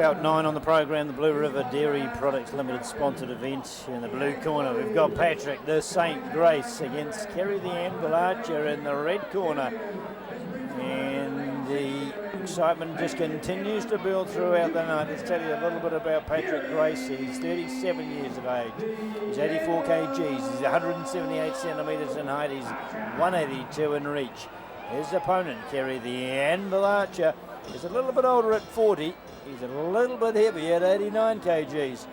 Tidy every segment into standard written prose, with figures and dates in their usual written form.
Bout 9 on the program, the Blue River Dairy Products Limited sponsored event. In the blue corner, we've got Patrick, the St. Grace, against Kerry, the Anvil Archer, in the red corner. And the excitement just continues to build throughout the night. Let's tell you a little bit about Patrick Grace. He's 37 years of age. He's 84 kgs. He's 178 centimetres in height. He's 182 in reach. His opponent, Kerry, the Anvil Archer, is a little bit older at 40. He's a little bit heavier at 89 kgs.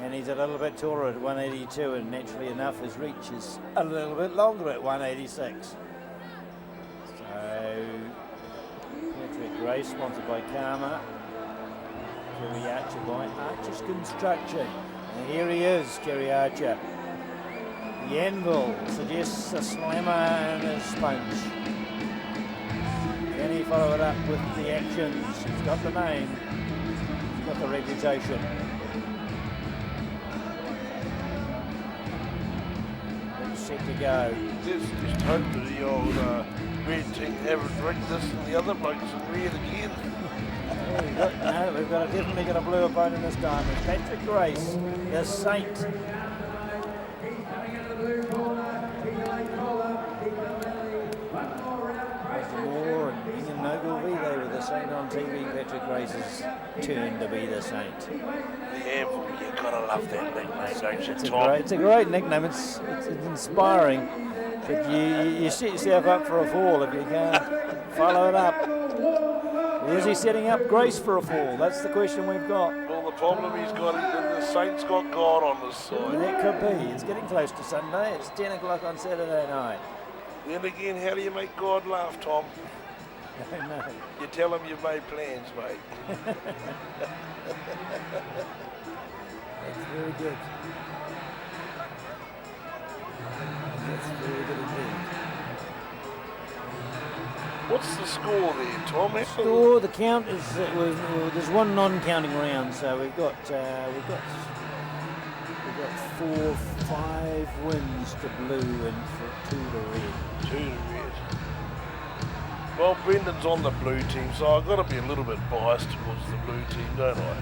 And he's a little bit taller at 182. And naturally enough, his reach is a little bit longer at 186. So, Patrick Grace, sponsored by Karma. Kerry Archer by Archer's Construction. And here he is, Kerry Archer. The Anvil suggests a slammer and a sponge. Can he follow it up with the actions? He's got the name, he's got the reputation. It's set to go. Just hope that the old red team haven't drink this and the other blokes in red again. We've definitely got a blue opponent this time. It's Patrick Grace, the Saint. They were the Saint on TV. Patrick Grace's turn to be the Saint. The Anvil, you've got to love that nickname, don't you, Tom? It's a great nickname. It's inspiring. But you set yourself up for a fall if you can't follow it up. Is he setting up Grace for a fall? That's the question we've got. Well, the problem he's got is that the Saint's got God on his side. That could be. It's getting close to Sunday. It's 10 o'clock on Saturday night. Then again, how do you make God laugh, Tom? No. You tell him you've made plans, mate. That's very good. That's very good indeed. What's the score there, Tom? Score, the count is there's one non-counting round, so we've got 5 wins to blue and 2 to red. 2 to red. Well, Brendan's on the blue team, so I've got to be a little bit biased towards the blue team, don't I?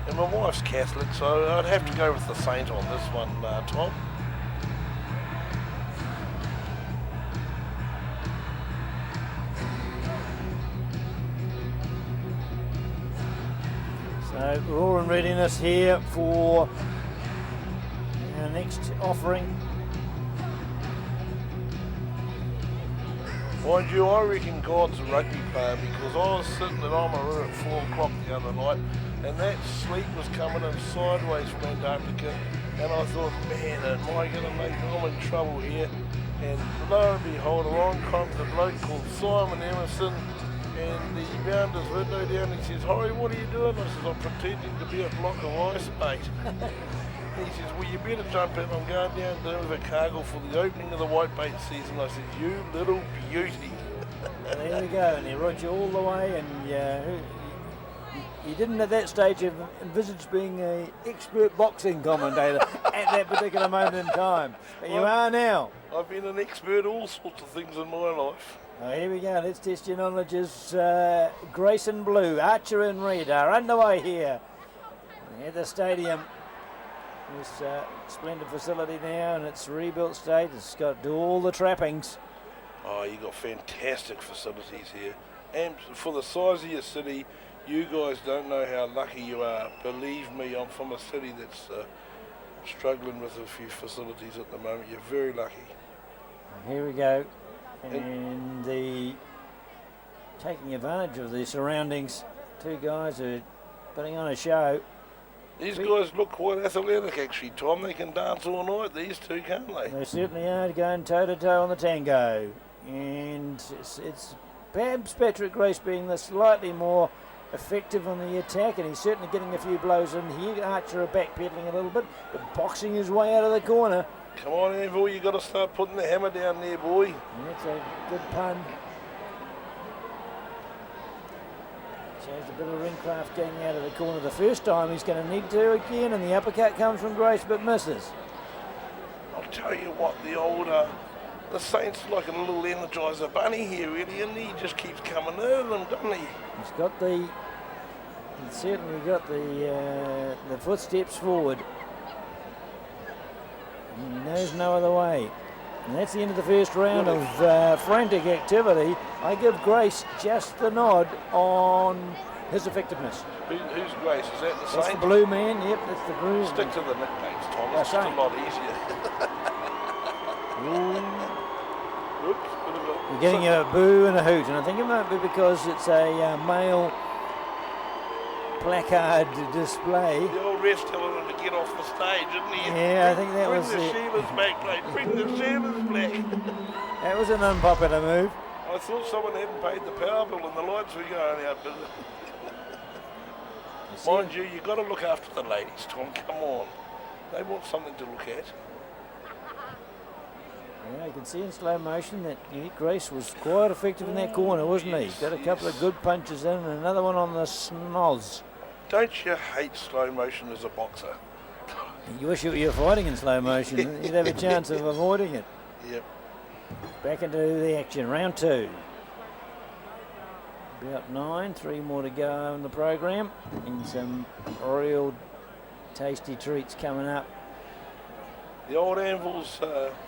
And my wife's Catholic, so I'd have to go with the Saint on this one, Tom. So we're all in readiness here for our next offering. Mind you, I reckon God's a rugby player because I was sitting at Oamaru at 4 o'clock the other night and that sleep was coming in sideways from Antarctica and I thought, man, am I going to make I'm in trouble here? And lo and behold, along comes a bloke called Simon Emerson and he bound his window down and he says, "Hi, what are you doing?" I says, "I'm pretending to be a block of ice, mate." He says, "Well, you better jump in. I'm going down to Invercargill for the opening of the whitebait season." I said, "You little beauty." There we go, and he rode you all the way, and you didn't at that stage envisage being an expert boxing commentator at that particular moment in time, but you are now. I've been an expert all sorts of things in my life. Oh, here we go, let's test your knowledge as Grace in blue, Archer in red are underway here at the stadium. This splendid facility now in its rebuilt state. It's got all the trappings. Oh, you got fantastic facilities here. And for the size of your city, you guys don't know how lucky you are. Believe me, I'm from a city that's struggling with a few facilities at the moment. You're very lucky. Here we go. And taking advantage of the surroundings. 2 guys are putting on a show. These guys look quite athletic, actually, Tom. They can dance all night, these two, can't they? They certainly are, going toe-to-toe on the tango. And it's perhaps Patrick Grace being the slightly more effective on the attack, and he's certainly getting a few blows in here. Archer backpedaling a little bit, but boxing his way out of the corner. Come on, Anvil, you got to start putting the hammer down there, boy. And that's a good pun. Shows a bit of ringcraft getting out of the corner the first time. He's going to need to again, and the uppercut comes from Grace, but misses. I'll tell you what, the Saint's like a little Energizer bunny here, really, and he just keeps coming at them, doesn't he? He's got the He's certainly got the footsteps forward. He knows no other way. And that's the end of the first round of frantic activity. I give Grace just the nod on his effectiveness. Who's Grace? Is that the That's Saint? the blue man. Yep, that's the blue. Stick to the nicknames, Tom. Yeah, It's just Saint. a lot easier. Oops, bit of a... We're getting a boo and a hoot, and I think it might be because it's a male placard display. The old ref's telling him to get off the stage, isn't he? Yeah, I think that was Bring the it. Shearers back, mate. Bring the Shearers back. That was an unpopular move. I thought someone hadn't paid the power bill and the lights were going out. But mind you, you've got to look after the ladies, Tom. Come on. They want something to look at. Yeah, you can see in slow motion that Grace was quite effective in that corner, wasn't he? Got a couple of good punches in and another one on the snoz. Don't you hate slow motion as a boxer? You wish you were fighting in slow motion. You'd have a chance of avoiding it. Yep. Back into the action, round two. About 9, 3 more to go in the program. And some real tasty treats coming up. The old Anvil's,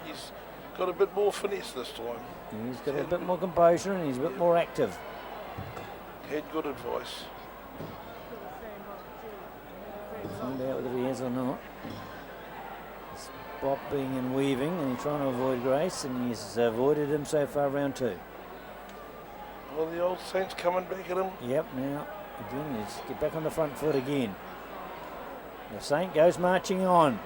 he's got a bit more finesse this time. He's got a bit more composure and he's a bit more active. Had good advice. We'll find out whether he has or not. He's bopping and weaving and he's trying to avoid Grace, and he's avoided him so far, round two. Well, the old Saint's coming back at him. Yep, now again, let's get back on the front foot again. The Saint goes marching on.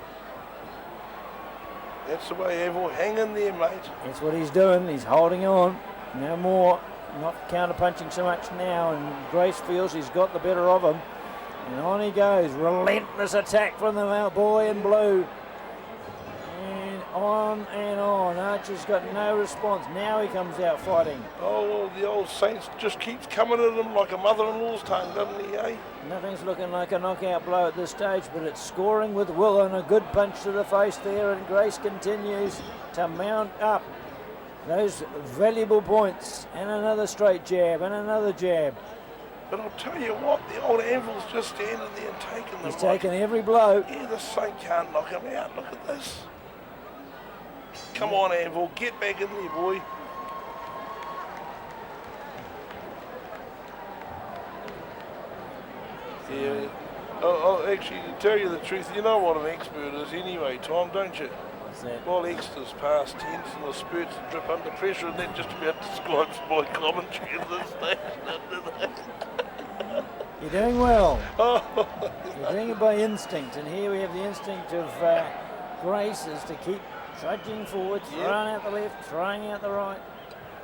That's the way Anvil, hang in there, mate. That's what he's doing, he's holding on. No more, not counter-punching so much now, and Grace feels he's got the better of him. And on he goes, relentless attack from the boy in blue. And on. Archer's got no response. Now he comes out fighting. Oh, well, the old Saint just keeps coming at him like a mother-in-law's tongue, doesn't he, eh? Nothing's looking like a knockout blow at this stage, but it's scoring with will, and a good punch to the face there, and Grace continues to mount up those valuable points, and another straight jab, and another jab. But I'll tell you what, the old Anvil's just standing there and taking them. He's taking every blow. Yeah, the Saint can't knock him out. Look at this. Come on, Anvil, get back in there, boy. Yeah. Oh, actually, to tell you the truth, you know what an expert is anyway, Tom, don't you? What's that? Well, Exeter's past tense and the spurts that drip under pressure, and that just about describes my commentary at this stage. You're doing well. Oh, You're doing it by instinct, and here we have the instinct of Grace is to keep trudging forward, throwing out the left, throwing out the right.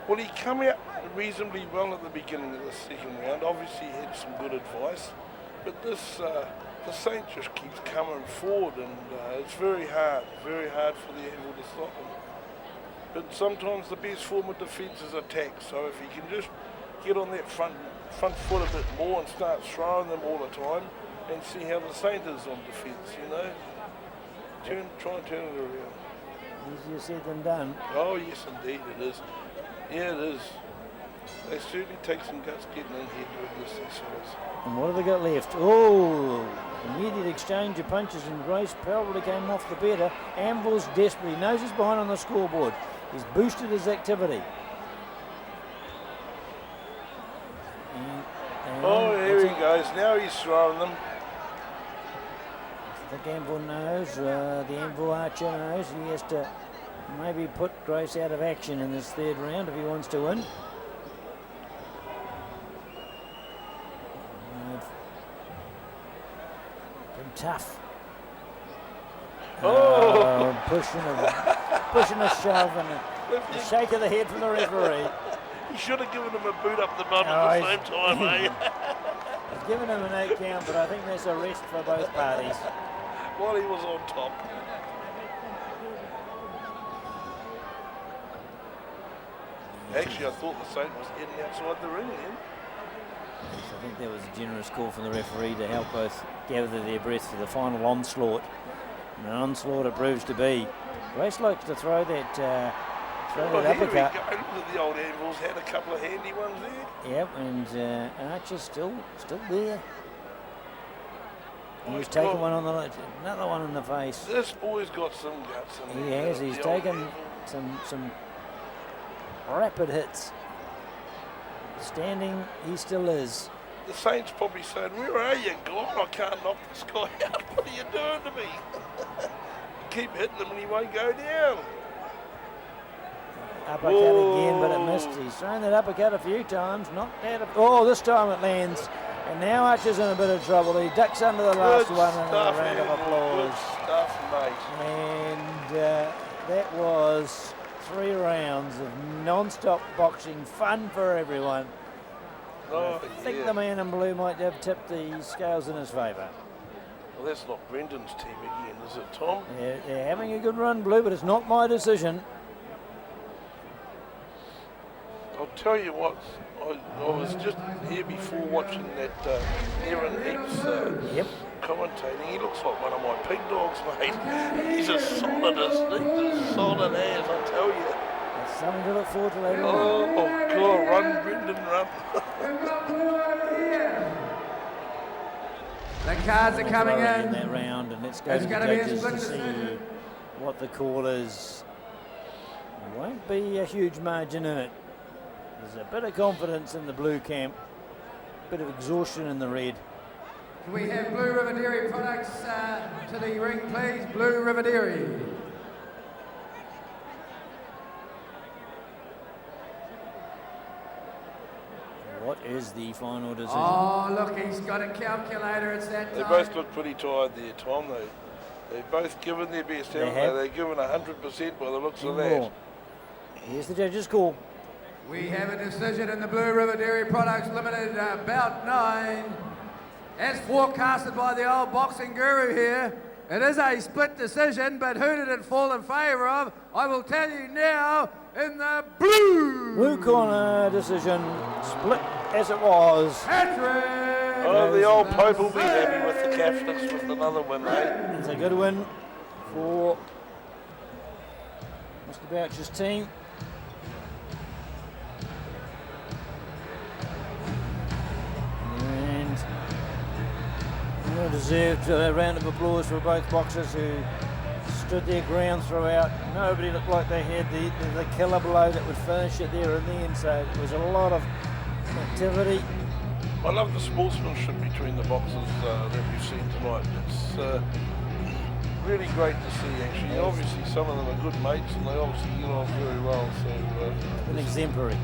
well, he came out reasonably well at the beginning of the second round. Obviously, he had some good advice, but this the Saint just keeps coming forward, and it's very hard for the Anvil to stop him. But sometimes the best form of defence is attack. So if he can just get on that front foot a bit more and start throwing them all the time, and see how the Saint is on defence, you know, try and turn it around. Easier said than done. Oh yes, indeed it is. Yeah, it is. They certainly take some guts getting in here doing this, these fellas. And what have they got left? Oh, immediate exchange of punches, and Grace probably came off the better. Anvil's desperate. He knows he's behind on the scoreboard. He's boosted his activity. Oh, here he goes. Now he's throwing them. I think Anvil knows, the Anvil Archer knows he has to maybe put Grace out of action in this third round if he wants to win. Been tough. Pushing a shove and a shake of the head from the referee. He should have given him a boot up the bum at the same time, eh? He's given him an 8 count, but I think there's a rest for both parties. While he was on top. Actually, I thought the Saint was heading outside the ring then. Yes, I think that was a generous call from the referee to help both gather their breath for the final onslaught. And an onslaught it proves to be. Grace likes to throw that, uppercut. Here we go. Look at the old Anvil's had a couple of handy ones there. Yep, and Archer's still there. He's taken one on the another one in the face. This boy's got some guts in He there. has. He's taken some rapid hits. Standing, he still is. The Saints probably saying, "Where are you, God? I can't knock this guy out. What are you doing to me?" Keep hitting him and he won't go down. Uppercut again, but it missed. He's thrown that uppercut a few times. Knocked out. Oh, this time it lands. And now Archer's in a bit of trouble. He ducks under the last one and a round of applause. Good stuff, mate. And that was 3 rounds of non-stop boxing, fun for everyone. Oh, I think the man in blue might have tipped the scales in his favour. Well, that's not Brendan's team again, is it, Tom? They're having a good run, Blue, but it's not my decision. I'll tell you what, I was just here before watching that Aaron Heaps commentating. He looks like one of my pig dogs, mate. He's as solid as I tell you. That's something to look forward to later on. Oh, God, run, Brendan, run. The cards are coming in in. that round, and let's go to the judges to see what the call is. There won't be a huge margin in it. There's a bit of confidence in the blue camp, a bit of exhaustion in the red. Can we have Blue River Dairy Products to the ring, please? Blue River Dairy. What is the final decision? Oh, look, he's got a calculator. It's that They time. both look pretty tired there, Tom. They've both given their best, haven't they? They've given 100% by the looks of that. Here's the judge's call. We have a decision in the Blue River Dairy Products Limited bout 9. As forecasted by the old boxing guru here, it is a split decision, but who did it fall in favour of? I will tell you now in the blue corner decision, split as it was. Patrick! Oh, the old Pope will be happy with the Catholics with another win, eh? It's a good win for Mr. Boucher's team. And well deserved a round of applause for both boxers who stood their ground throughout. Nobody looked like they had the killer blow that would finish it there and then, so it was a lot of activity. I love the sportsmanship between the boxers that we've seen tonight. It's really great to see, actually. Obviously, some of them are good mates, and they obviously get on very well. So An exemplary.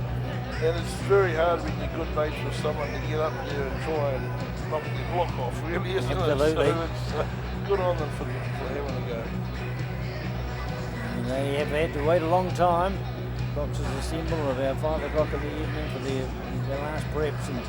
And it's very hard when you're good mates with someone to get up there and try and knock the block off, really, isn't Absolutely. it? So it's good on them for having a go. And they have had to wait a long time. Boxers assemble about 5 o'clock in the evening for their last preps, and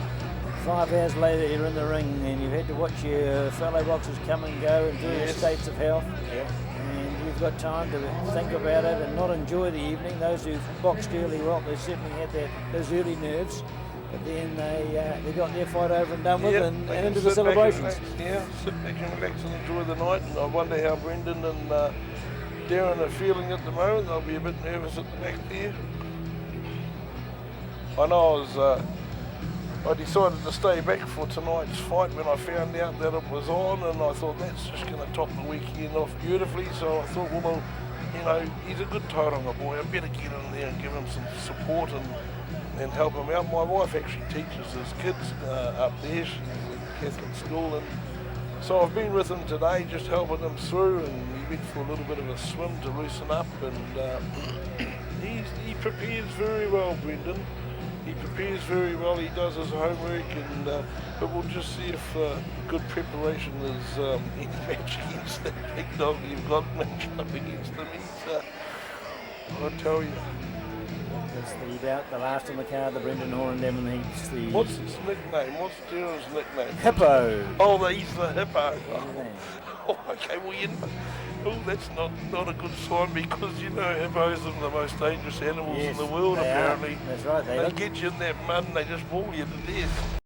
5 hours later you're in the ring and you've had to watch your fellow boxers come and go in various states of health. And you've got time to think about it and not enjoy the evening. Those who've boxed early, well, they certainly had those early nerves. But then they got their fight over and done with and into the celebrations. Sit back and relax and enjoy the night. And I wonder how Brendan and Darren are feeling at the moment. They'll be a bit nervous at the back there. I know I decided to stay back for tonight's fight when I found out that it was on, and I thought that's just going to top the weekend off beautifully. So I thought, well, you know, he's a good Tauranga boy. I better get in there and give him some support and help him out. My wife actually teaches his kids up there. She's at Catholic school, and so I've been with him today, just helping him through, and we went for a little bit of a swim to loosen up, and he prepares very well, Brendan. He prepares very well, he does his homework, and but we'll just see if good preparation is any match against that big dog you've got matched up against him. I'll tell you. It's the last on the card, the Brendan Horrendam and Heaps. What's his nickname? What's Darren's nickname? Hippo. Oh, he's the Hippo. Oh, okay, well, you know, that's not a good sign, because you know hippos are the most dangerous animals in the world, apparently. That's right. They get you in that mud and they just maul you to death.